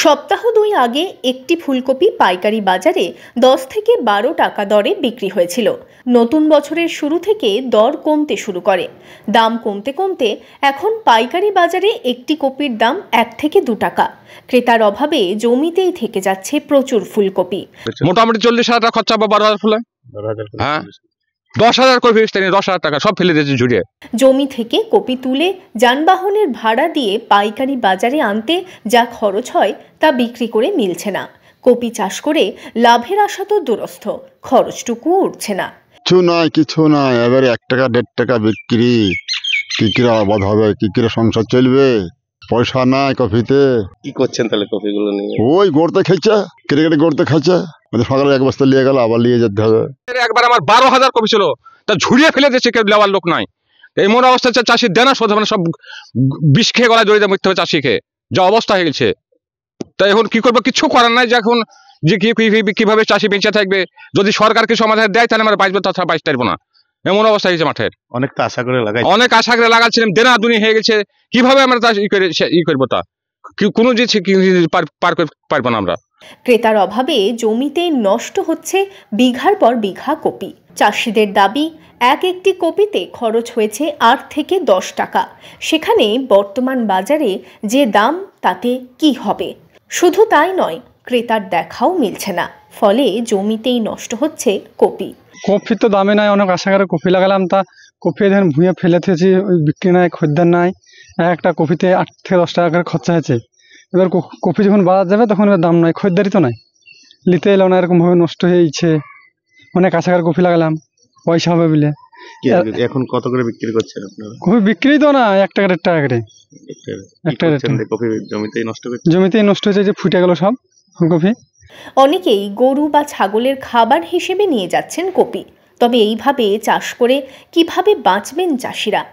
সপ্তাহ দুই আগে একটি ফুলকপি পাইকারি বাজারে 10 থেকে 12 টাকা দরে বিক্রি হয়েছিল। নতুন বছরের শুরু থেকে দর কমতে শুরু করে। দাম কমতে কমতে এখন পাইকারি বাজারে একটি কপির দাম 1 থেকে 2 টাকা। ক্রেতার অভাবে জমিতেই থেকে যাচ্ছে প্রচুর ফুলকপি। মোটামুটি 40,000 টাকা খরচা বা 12,000 ফুলে। হ্যাঁ, 10,000 কপি 10,000 টাকা সব ফেলে দিয়েছে ঝুড়িয়ে। জমি থেকে কপি তুলে যানবাহনের ভাড়া দিয়ে পাইকারি বাজারে আনতে যা খরচ হয় তা বিক্রি করে মিলছে না। কপি চাষ করে লাভের আশা তো দুরস্থ, খরচটুকুও উঠছে না। কিছু নয়, এবারে 1 টাকা 1.5 টাকা বিক্রি। কি করে আবাদ হবে, কি করে সংসার চলবে? পয়সা নাই কপিতে। কি করছেন তাহলে কপিগুলো নিয়ে? ওই গড়তে খাইছে, কেটে গড়তে খাইছে। সকালে এক বস্তা নিয়ে গেল, আবার নিয়ে যেতে হবে। একবার আমার 12,000 কপি ছিল, তা ঝুড়িয়ে ফেলে দিয়েছে, কেউ নেওয়ার লোক নাই। এমন অবস্থা চাষির দেনা শোধ হবে না, সব বিষ খেয়ে গলায় জড়িয়ে মরতে হবে চাষিকে, যা অবস্থা হয়ে গেছে। তাই এখন কি করবো, কিছু করার নাই। যে এখন যে কিভাবে চাষি বেঁচে থাকবে, যদি সরকারকে সমাধান দেয় তাহলে আমরা বাঁচবো, তাছাড়া বাঁচতে পারবো না। এমন অবস্থা হয়েছে মাঠের। অনেক তো আশা করে লাগাচ্ছিলাম, দেনা দুনি হয়ে গেছে। কিভাবে আমরা করবো, তা কোনো যে পার পারবো না আমরা। ক্রেতার অভাবে জমিতে নষ্ট হচ্ছে বিঘার পর বিঘা কপি। চাষিদের দাবি, একটি কপিতে খরচ হয়েছে 8 থেকে 10 টাকা। সেখানে বর্তমান বাজারে যে দাম, তাতে কি হবে? শুধু তাই নয়, ক্রেতার দেখাও মিলছে না, ফলে জমিতেই নষ্ট হচ্ছে কপি। কপি তো দামে নাই, অনেক আশা করে কপি লাগালাম, তা কপি ধরেন ভুঁয়ে ফেলে থেছি, বিক্রি নাই, খদ্দের নাই। একটা কপিতে 8 থেকে 10 টাকা করে খরচা হয়েছে। এবার কপি যখন বাজার যাবে তখন এবার দাম নাই, খদ্দারি তো নাই, নিতে এলো না, এরকম ভাবে নষ্ট হয়ে গেছে। অনেক আশা করে কপি লাগালাম, পয়সা হবে বলে। এখন কত করে বিক্রি করছেন আপনারা? কপি বিক্রি তো না, 1 টাকা 1.5 টাকা করে। কপি জমিতেই নষ্ট হয়েছে, যে ফুটে গেল সব ফুলকপি। অনেকেই গরু বা ছাগলের খাবার হিসেবে নিয়ে যাচ্ছেন কপি। তবে এইভাবে চাষ করে কিভাবে বাঁচবেন চাষিরা?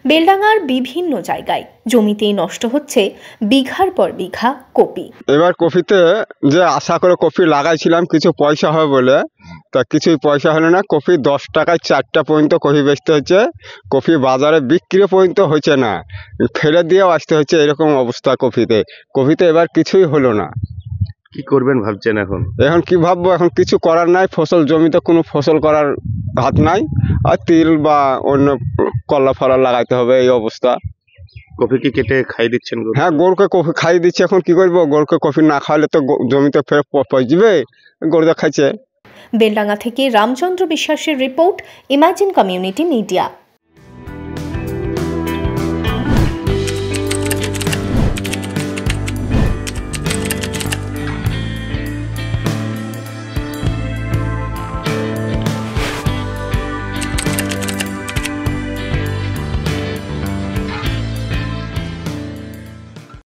বেলডাঙ্গার বিভিন্ন জায়গায় জমিতেই নষ্ট হচ্ছে বিঘার পর বিঘা কপি। এবার কপিতে যে আশা করে কপি লাগাইছিলাম কিছু পয়সা হবে বলে, তা কিছুই পয়সা হলো না। কপি 10 টাকায় 4টা পর্যন্ত কপি বেচতে হচ্ছে। কপি বাজারে বিক্রি পর্যন্ত হচ্ছে না, ফেলে দিয়েও আসতে হচ্ছে। এরকম অবস্থা কপিতে এবার কিছুই হলো না। কি করবেন ভাবছেন এখন? এখন কি ভাববো, এখন কিছু করার নাই। জমিতে কোনো ফসল করার হাত নাই, আর তিল বা অন্য কলা ফলা লাগাইতে হবে। এই অবস্থা। কপি কি কেটে খাই দিচ্ছেন? হ্যাঁ, গরুকে কপি খাই দিচ্ছে। এখন কি করবো, গরুকে কপি না খাওয়ালে তো জমিতে ফের পচবে। গরুটা খাইছে। বেলডাঙ্গা থেকে রামচন্দ্র বিশ্বাসের রিপোর্ট, ইমাজিন কমিউনিটি মিডিয়া।